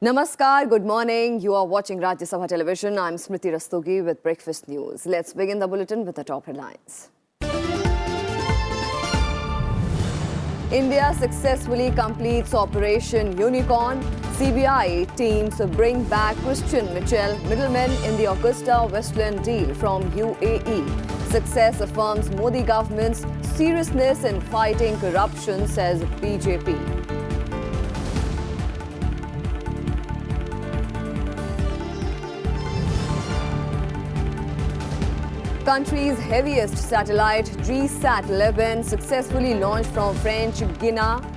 Namaskar, good morning. You are watching Rajya Sabha television. I'm Smriti Rastogi with Breakfast News. Let's begin the bulletin with the top headlines. India successfully completes Operation Unicorn. CBI teams bring back Christian Mitchell, middlemen in the Augusta-Westland deal from UAE. Success affirms Modi government's seriousness in fighting corruption, says BJP. Country's heaviest satellite, GSat-11, successfully launched from French Guiana.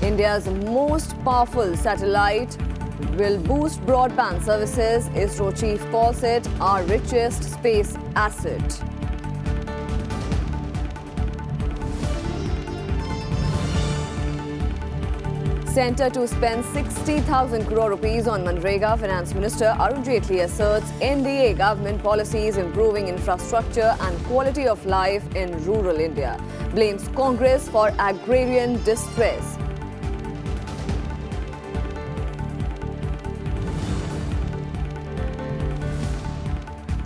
India's most powerful satellite will boost broadband services. ISRO chief calls it our richest space asset. Centre to spend 60,000 crore rupees on Manrega. Finance Minister Arun Jaitley asserts NDA government policies improving infrastructure and quality of life in rural India. Blames Congress for agrarian distress.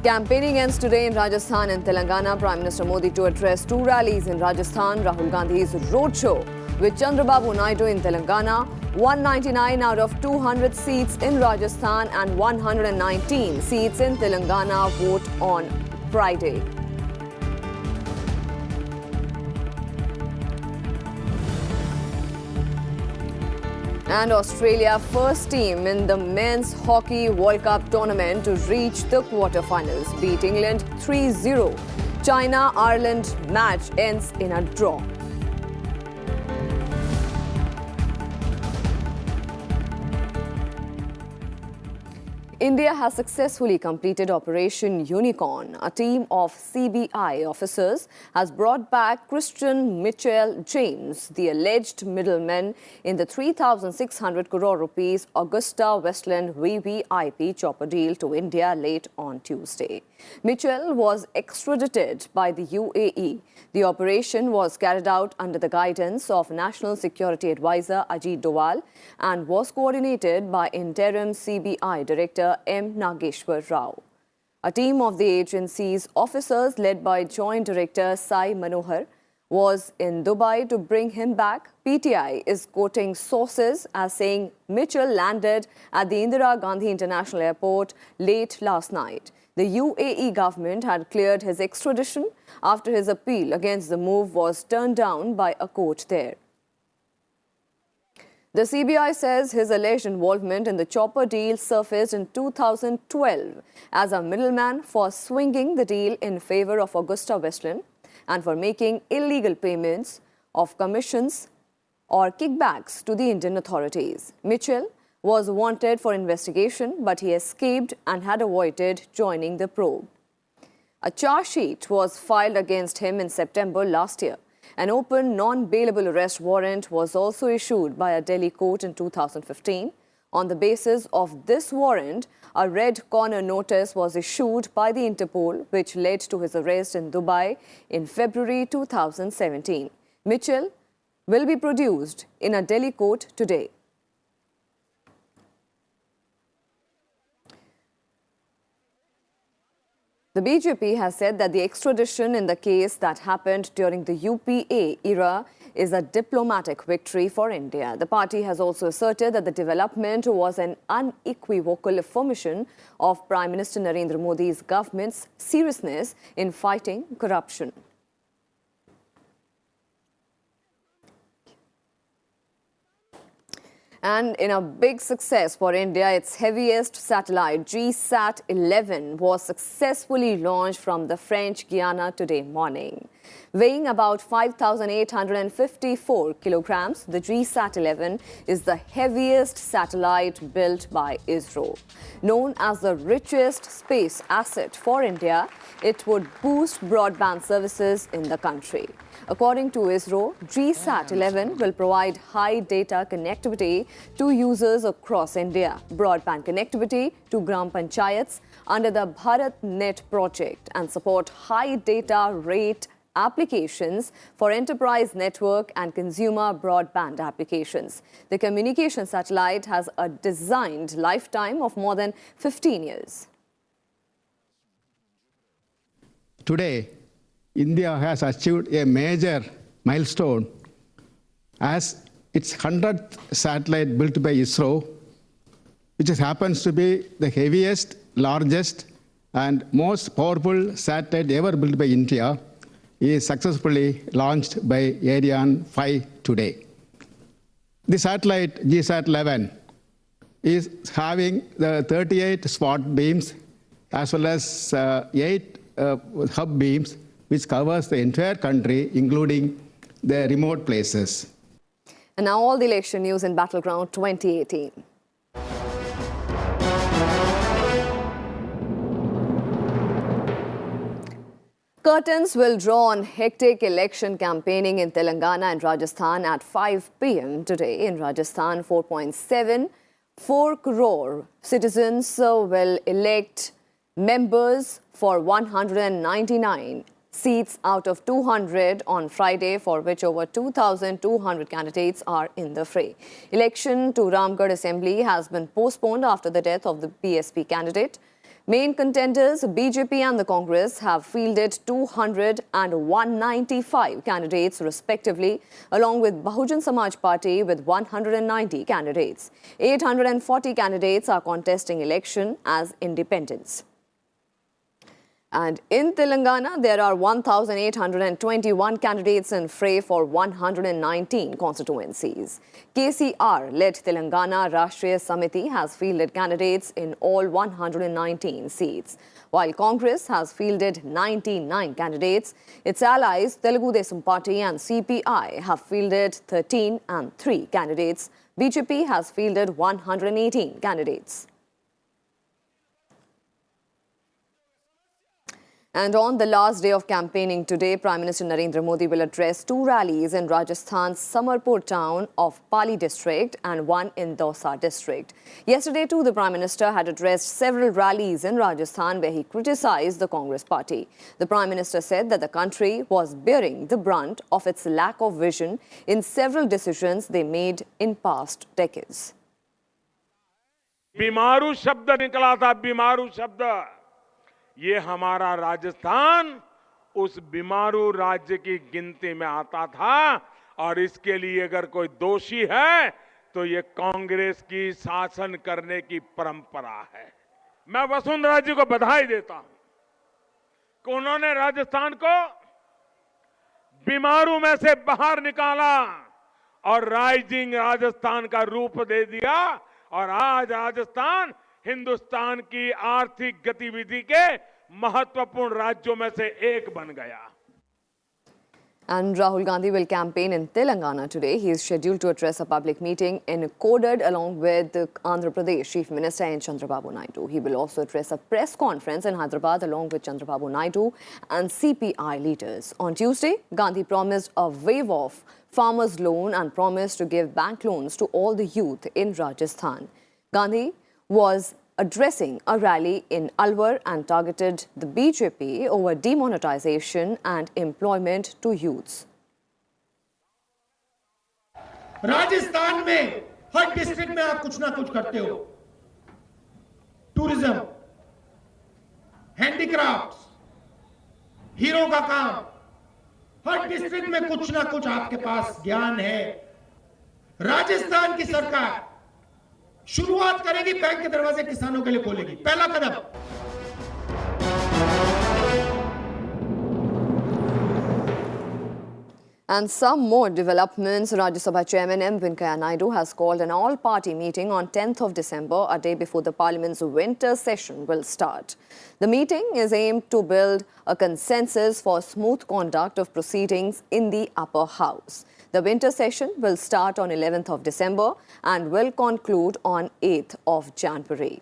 Campaigning ends today in Rajasthan and Telangana. Prime Minister Modi to address two rallies in Rajasthan. Rahul Gandhi's roadshow with Chandrababu Naidu in Telangana. 199 out of 200 seats in Rajasthan and 119 seats in Telangana vote on Friday. And Australia first team in the Men's Hockey World Cup tournament to reach the quarterfinals. Beat England 3-0. China-Ireland match ends in a draw. India has successfully completed Operation Unicorn. A team of CBI officers has brought back Christian Mitchell James, the alleged middleman in the 3,600 crore rupees Augusta-Westland VVIP chopper deal to India late on Tuesday. Mitchell was extradited by the UAE. The operation was carried out under the guidance of National Security Advisor Ajit Doval and was coordinated by interim CBI Director M. Nageshwar Rao. A team of the agency's officers led by Joint Director Sai Manohar was in Dubai to bring him back. PTI is quoting sources as saying Mitchell landed at the Indira Gandhi International Airport late last night. The UAE government had cleared his extradition after his appeal against the move was turned down by a court there. The CBI says his alleged involvement in the chopper deal surfaced in 2012 as a middleman for swinging the deal in favor of Augusta-Westland and for making illegal payments of commissions or kickbacks to the Indian authorities. Mitchell was wanted for investigation, but he escaped and had avoided joining the probe. A charge sheet was filed against him in September last year. An open, non-bailable arrest warrant was also issued by a Delhi court in 2015. On the basis of this warrant, a red corner notice was issued by the Interpol, which led to his arrest in Dubai in February 2017. Mitchell will be produced in a Delhi court today. The BJP has said that the extradition in the case that happened during the UPA era is a diplomatic victory for India. The party has also asserted that the development was an unequivocal affirmation of Prime Minister Narendra Modi's government's seriousness in fighting corruption. And in a big success for India, its heaviest satellite, GSat-11, was successfully launched from the French Guiana today morning. Weighing about 5,854 kilograms, the GSat-11 is the heaviest satellite built by ISRO. Known as the richest space asset for India, it would boost broadband services in the country. According to ISRO, GSat-11 will provide high data connectivity to users across India, broadband connectivity to Gram Panchayats under the BharatNet project, and support high data rate applications for enterprise network and consumer broadband applications. The communication satellite has a designed lifetime of more than 15 years. Today, India has achieved a major milestone as its 100th satellite built by ISRO, which happens to be the heaviest, largest, and most powerful satellite ever built by India, is successfully launched by Ariane 5 today. The satellite GSAT-11 is having the 38 spot beams as well as 8 hub beams, which covers the entire country, including the remote places. And now all the election news in Battleground 2018. Curtains will draw on hectic election campaigning in Telangana and Rajasthan at 5 p.m. today. In Rajasthan, 4.74 crore citizens will elect members for 199 seats out of 200 on Friday, for which over 2,200 candidates are in the fray. Election to Ramgarh Assembly has been postponed after the death of the BSP candidate. Main contenders, BJP and the Congress, have fielded 200 and 195 candidates respectively, along with Bahujan Samaj Party with 190 candidates. 840 candidates are contesting election as independents. And in Telangana, there are 1,821 candidates in fray for 119 constituencies. KCR-led Telangana Rashtriya Samiti has fielded candidates in all 119 seats, while Congress has fielded 99 candidates. Its allies, Telugu Desam Party and CPI, have fielded 13 and 3 candidates. BJP has fielded 118 candidates. And on the last day of campaigning today, Prime Minister Narendra Modi will address 2 rallies in Rajasthan's Samarpur town of Pali district and 1 in Dausa district. Yesterday too, the Prime Minister had addressed several rallies in Rajasthan where he criticized the Congress party. The Prime Minister said that the country was bearing the brunt of its lack of vision in several decisions they made in past decades. बीमारू शब्द निकला था, बीमारू शब्द। ये हमारा राजस्थान उस बीमारू राज्य की गिनती में आता था, और इसके लिए अगर कोई दोषी है तो ये कांग्रेस की शासन करने की परंपरा है। मैं वसुंधरा जी को बधाई देता हूं कि उन्होंने राजस्थान को बीमारू में से बाहर निकाला और राइजिंग राजस्थान का रूप दे दिया, और आज राजस्थान हिंदुस्तान की आर्थिक गतिविधि के महत्वपूर्ण राज्यों में से एक बन गया। And Rahul Gandhi will campaign in Telangana today. He is scheduled to address a public meeting in Kodad along with the Andhra Pradesh Chief Minister N. Chandrababu Naidu. He will also address a press conference in Hyderabad along with Chandrababu Naidu and CPI leaders. On Tuesday, Gandhi promised a waive of farmers' loan and promised to give bank loans to all the youth in Rajasthan. Gandhi was addressing a rally in Alwar and targeted the BJP over demonetization and employment to youths. Rajasthan में हर district में आप कुछ ना कुछ करते हो। Tourism, handicrafts, hero का काम, हर डिस्ट्रिक्ट में कुछ ना कुछ आपके पास ज्ञान है। राजस्थान की सरकार शुरुआत करेगी, बैंक के दरवाजे किसानों के लिए खोलेगी। पहला कदम। And some more developments. Rajya Sabha Chairman M. Venkaiah Naidu has called an all-party meeting on 10th of December, a day before the Parliament's winter session will start. The meeting is aimed to build a consensus for smooth conduct of proceedings in the upper house. The winter session will start on 11th of December and will conclude on 8th of January.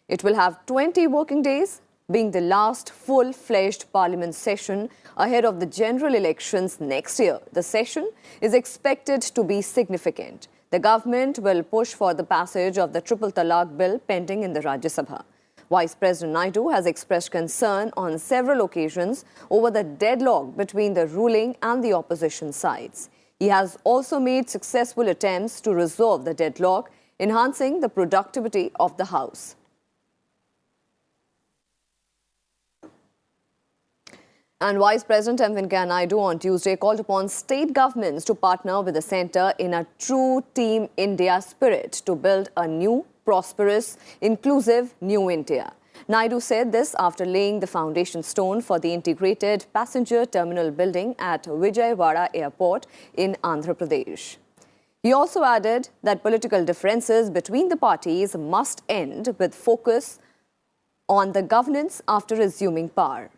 It will have 20 working days, being the last full-fledged Parliament session ahead of the general elections next year. The session is expected to be significant. The government will push for the passage of the Triple Talaq Bill pending in the Rajya Sabha. Vice President Naidu has expressed concern on several occasions over the deadlock between the ruling and the opposition sides. He has also made successful attempts to resolve the deadlock, enhancing the productivity of the House. And Vice President M. Venkaiah Naidu on Tuesday called upon state governments to partner with the centre in a true Team India spirit to build a new, prosperous, inclusive New India. Naidu said this after laying the foundation stone for the integrated passenger terminal building at Vijayawada Airport in Andhra Pradesh. He also added that political differences between the parties must end with focus on the governance after assuming power.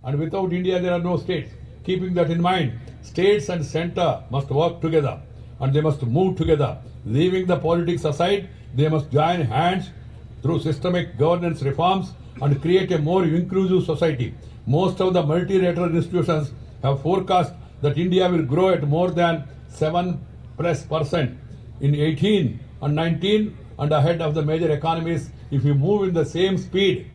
And without India, there are no states. Keeping that in mind, states and centre must work together and they must move together. Leaving the politics aside, they must join hands through systemic governance reforms and create a more inclusive society. Most of the multilateral institutions have forecast that India will grow at more than 7% in 18 and 19 and ahead of the major economies if we move in the same speed.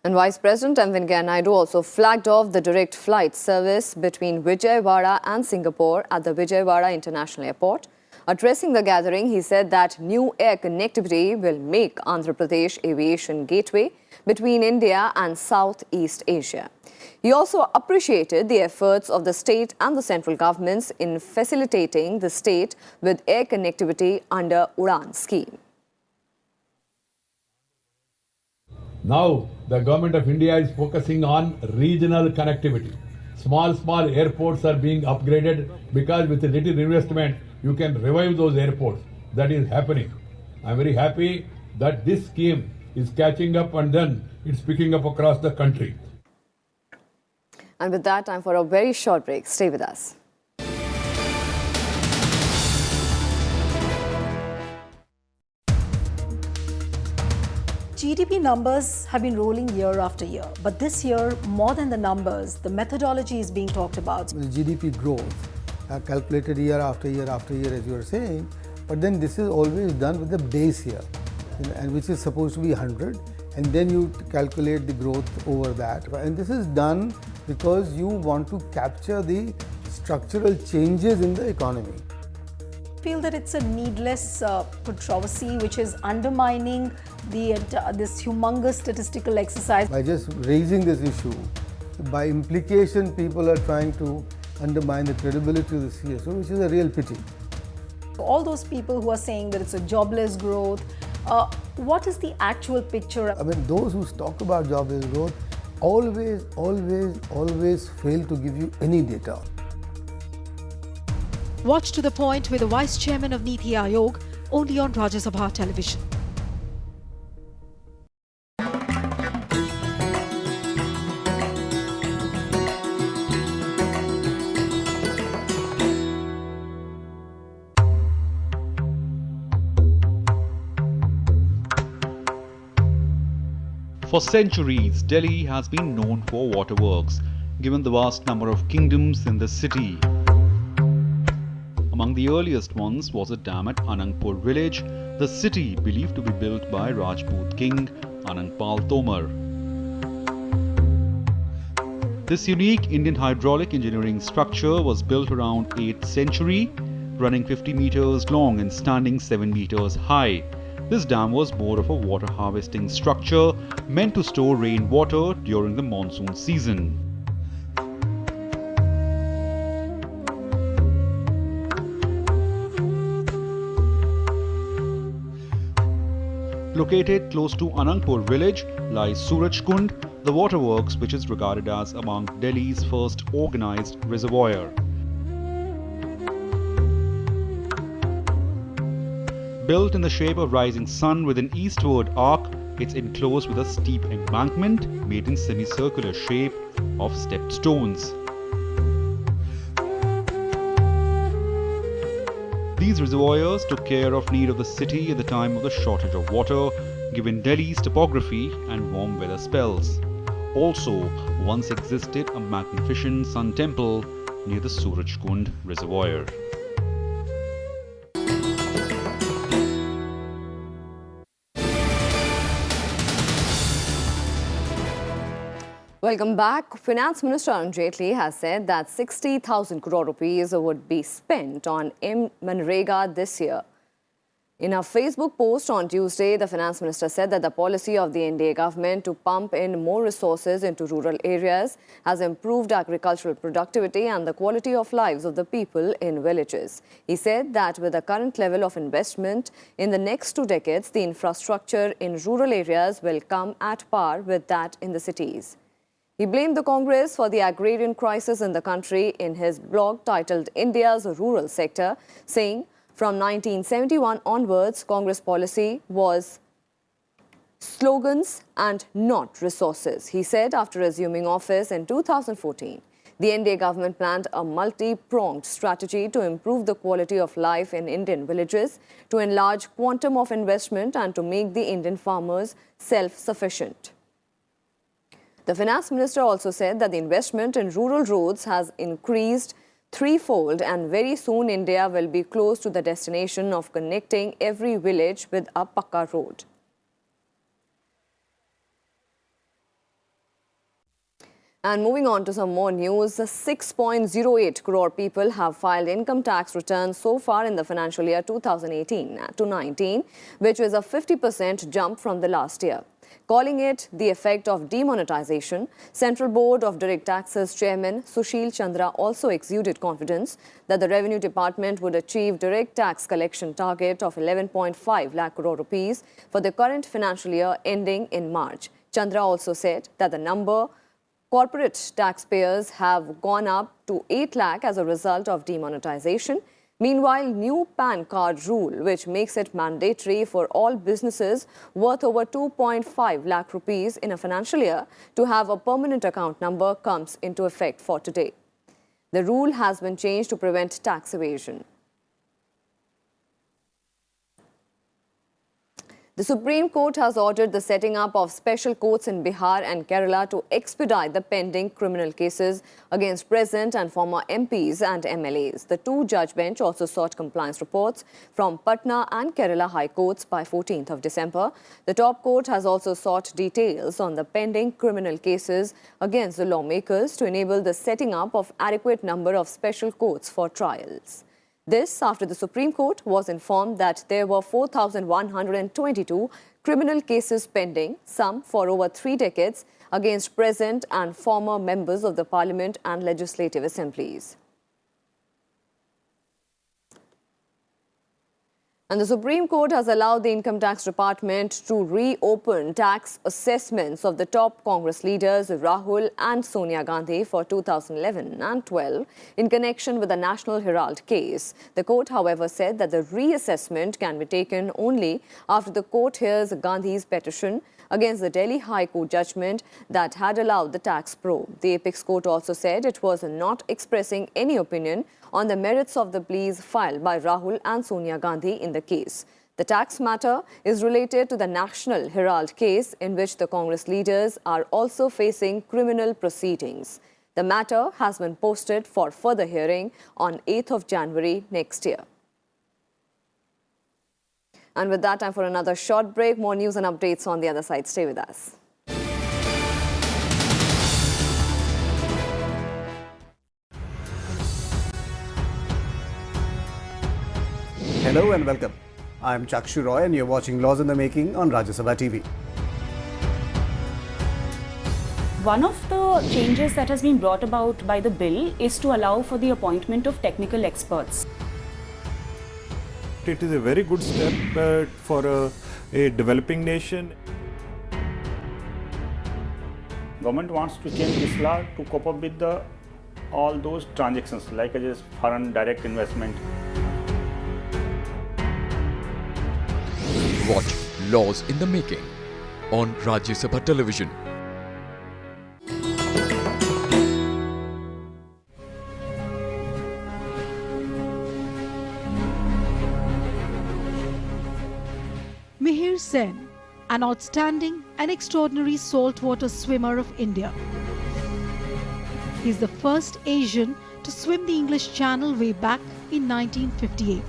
And Vice President M. Venkaiah Naidu also flagged off the direct flight service between Vijayawada and Singapore at the Vijayawada International Airport. Addressing the gathering, he said that new air connectivity will make Andhra Pradesh aviation gateway between India and Southeast Asia. He also appreciated the efforts of the state and the central governments in facilitating the state with air connectivity under Udan scheme. Now, the government of India is focusing on regional connectivity. Small airports are being upgraded because with a little investment, you can revive those airports. That is happening. I am very happy that this scheme is catching up and then it's picking up across the country. And with that, time for a very short break. Stay with us. GDP numbers have been rolling year after year, but this year, more than the numbers, the methodology is being talked about. The GDP growth calculated year after year after year, as you are saying, but then this is always done with the base year, and which is supposed to be 100, and then you calculate the growth over that. And this is done because you want to capture the structural changes in the economy. Feel that it's a needless controversy which is undermining this humongous statistical exercise. By just raising this issue, by implication, people are trying to undermine the credibility of the CSO, which is a real pity. All those people who are saying that it's a jobless growth, what is the actual picture? I mean, those who talk about jobless growth always fail to give you any data. Watch To The Point with the Vice Chairman of Niti Aayog only on Rajya Sabha television. For centuries, Delhi has been known for waterworks, given the vast number of kingdoms in the city. Among the earliest ones was a dam at Anangpur village, the city believed to be built by Rajput king Anangpal Tomar. This unique Indian hydraulic engineering structure was built around 8th century, running 50 meters long and standing 7 meters high. This dam was more of a water harvesting structure meant to store rainwater during the monsoon season. Located close to Anangpur village lies Surajkund, the waterworks which is regarded as among Delhi's first organized reservoir. Built in the shape of rising sun with an eastward arc, it's enclosed with a steep embankment made in semicircular shape of stepped stones. These reservoirs took care of need of the city at the time of the shortage of water, given Delhi's topography and warm weather spells. Also, once existed a magnificent sun temple near the Surajkund reservoir. Welcome back. Finance Minister Arun Jaitley has said that 60,000 crore rupees would be spent on Manrega this year. In a Facebook post on Tuesday, the Finance Minister said that the policy of the NDA government to pump in more resources into rural areas has improved agricultural productivity and the quality of lives of the people in villages. He said that with the current level of investment in the next 2 decades, the infrastructure in rural areas will come at par with that in the cities. He blamed the Congress for the agrarian crisis in the country in his blog titled India's Rural Sector, saying, from 1971 onwards, Congress policy was slogans and not resources. He said after assuming office in 2014, the NDA government planned a multi-pronged strategy to improve the quality of life in Indian villages, to enlarge quantum of investment and to make the Indian farmers self-sufficient. The Finance Minister also said that the investment in rural roads has increased threefold and very soon India will be close to the destination of connecting every village with a Pakka road. And moving on to some more news, 6.08 crore people have filed income tax returns so far in the financial year 2018-19, which is a 50% jump from the last year. Calling it the effect of demonetization, Central Board of Direct Taxes Chairman Sushil Chandra also exuded confidence that the Revenue Department would achieve direct tax collection target of 11.5 lakh crore rupees for the current financial year ending in March. Chandra also said that the number corporate taxpayers have gone up to 8 lakh as a result of demonetization. Meanwhile, new PAN card rule, which makes it mandatory for all businesses worth over 2.5 lakh rupees in a financial year to have a permanent account number, comes into effect for today. The rule has been changed to prevent tax evasion. The Supreme Court has ordered the setting up of special courts in Bihar and Kerala to expedite the pending criminal cases against present and former MPs and MLAs. The two-judge bench also sought compliance reports from Patna and Kerala High Courts by 14th of December. The top court has also sought details on the pending criminal cases against the lawmakers to enable the setting up of adequate number of special courts for trials. This after the Supreme Court was informed that there were 4,122 criminal cases pending, some for over 3 decades, against present and former members of the Parliament and Legislative Assemblies. And the Supreme Court has allowed the Income Tax Department to reopen tax assessments of the top Congress leaders Rahul and Sonia Gandhi for 2011 and 12 in connection with the National Herald case. The court, however, said that the reassessment can be taken only after the court hears Gandhi's petition against the Delhi High Court judgment that had allowed the tax probe. The Apex Court also said it was not expressing any opinion on the merits of the pleas filed by Rahul and Sonia Gandhi in the case. The tax matter is related to the National Herald case in which the Congress leaders are also facing criminal proceedings. The matter has been posted for further hearing on 8th of January next year. And with that, time for another short break. More news and updates on the other side. Stay with us. Hello and welcome. I'm Chakshu Roy and you're watching Laws in the Making on Rajya Sabha TV. One of the changes that has been brought about by the bill is to allow for the appointment of technical experts. It is a very good step for a developing nation. Government wants to change this law to cope up with all those transactions like just foreign direct investment. Watch Laws in the Making on Rajya Sabha television. Mihir Sen, an outstanding and extraordinary saltwater swimmer of India. He is the first Asian to swim the English Channel way back in 1958.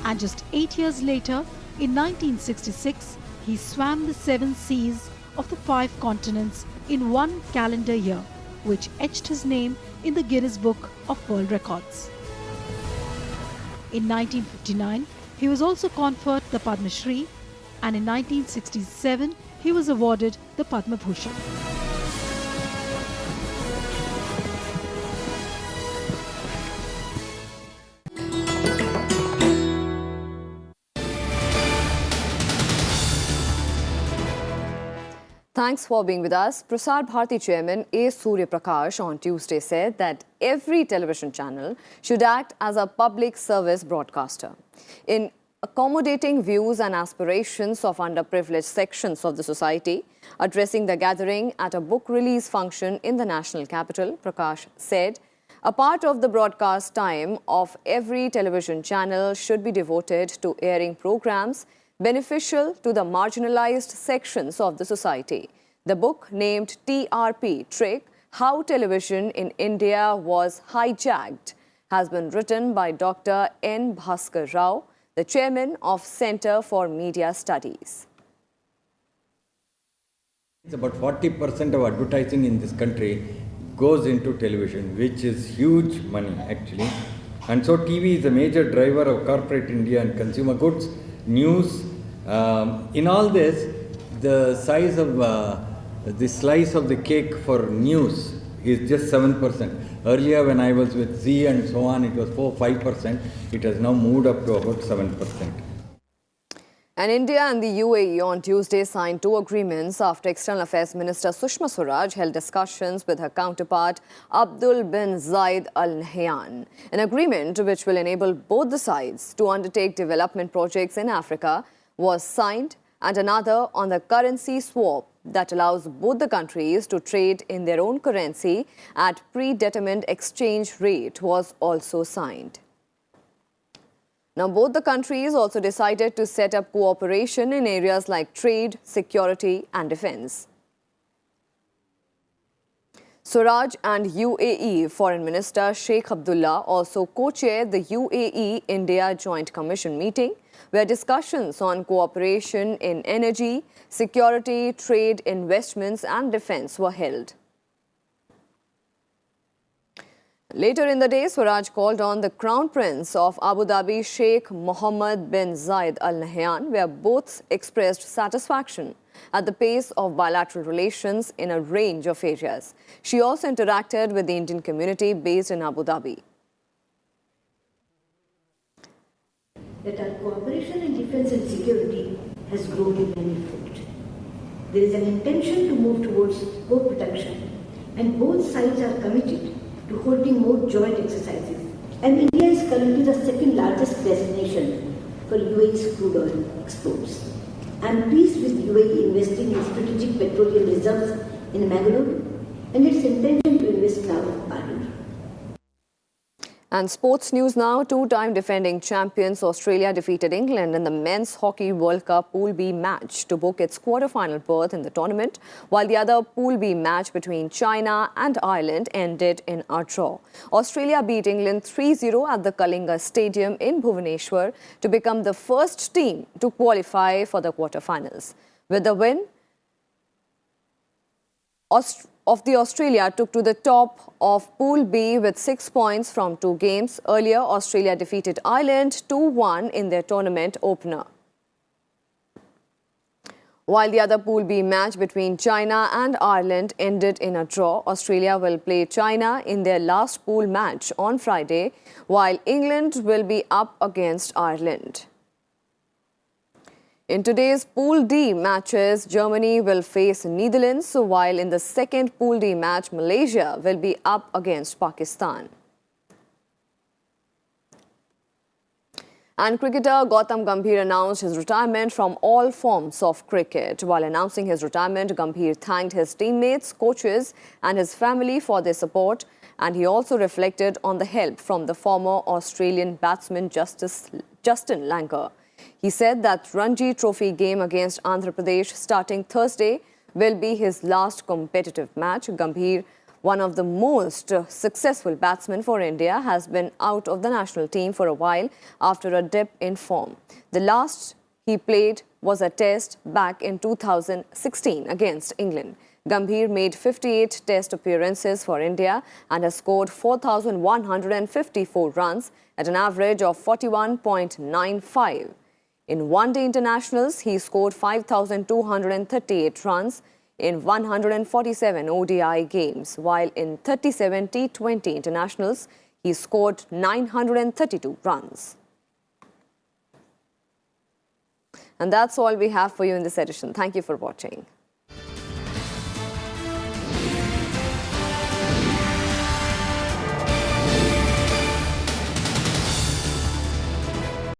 And just 8 years later, in 1966, he swam the 7 seas of the 5 continents in one calendar year, which etched his name in the Guinness Book of World Records. In 1959, he was also conferred the Padma Shri, and in 1967, he was awarded the Padma Bhushan. Thanks for being with us. Prasad Bharati Chairman A. Surya Prakash on Tuesday said that every television channel should act as a public service broadcaster in accommodating views and aspirations of underprivileged sections of the society. Addressing the gathering at a book release function in the national capital, Prakash said, a part of the broadcast time of every television channel should be devoted to airing programs beneficial to the marginalized sections of the society. The book, named TRP Trick, How Television in India Was Hijacked, has been written by Dr. N. Bhaskar Rao, the chairman of Center for Media Studies. It's about 40% of advertising in this country goes into television, which is huge money actually. And so TV is a major driver of corporate India and consumer goods. News, in all this, the size of the slice of the cake for news is just 7%. Earlier when I was with Z and so on, it was 4-5%. It has now moved up to about 7%. And India and the UAE on Tuesday signed 2 agreements after External Affairs Minister Sushma Swaraj held discussions with her counterpart Abdul bin Zayed Al Nahyan. An agreement which will enable both the sides to undertake development projects in Africa was signed, and another on the currency swap that allows both the countries to trade in their own currency at predetermined exchange rate was also signed. Now, both the countries also decided to set up cooperation in areas like trade, security and defence. Swaraj and UAE Foreign Minister Sheikh Abdullah also co-chaired the UAE-India Joint Commission meeting, where discussions on cooperation in energy, security, trade, investments and defence were held. Later in the day, Swaraj called on the Crown Prince of Abu Dhabi, Sheikh Mohammed bin Zayed Al Nahyan, where both expressed satisfaction at the pace of bilateral relations in a range of areas. She also interacted with the Indian community based in Abu Dhabi. That our cooperation in defence and security has grown in manifold. There is an intention to move towards co-protection, and both sides are committed to holding more joint exercises. And India is currently the second largest destination for UAE's crude oil exports. I am pleased with UAE investing in strategic petroleum reserves in Mangalore and its intention to invest now in Parur. And sports news now. 2-time defending champions Australia defeated England in the Men's Hockey World Cup Pool B match to book its quarter-final berth in the tournament, while the other Pool B match between China and Ireland ended in a draw. Australia beat England 3-0 at the Kalinga Stadium in Bhubaneswar to become the first team to qualify for the quarter-finals. With the win, Australia took to the top of Pool B with 6 points from 2 games. Earlier, Australia defeated Ireland 2-1 in their tournament opener. While the other Pool B match between China and Ireland ended in a draw, Australia will play China in their last pool match on Friday, while England will be up against Ireland. In today's Pool D matches, Germany will face Netherlands, while in the second Pool D match, Malaysia will be up against Pakistan. And cricketer Gautam Gambhir announced his retirement from all forms of cricket. While announcing his retirement, Gambhir thanked his teammates, coaches and his family for their support, and he also reflected on the help from the former Australian batsman Justin Langer. He said that Ranji Trophy game against Andhra Pradesh starting Thursday will be his last competitive match. Gambhir, one of the most successful batsmen for India, has been out of the national team for a while after a dip in form. The last he played was a test back in 2016 against England. Gambhir made 58 test appearances for India and has scored 4,154 runs at an average of 41.95. In one-day internationals, he scored 5,238 runs in 147 ODI games, while in 37 T20 internationals, he scored 932 runs. And that's all we have for you in this edition. Thank you for watching.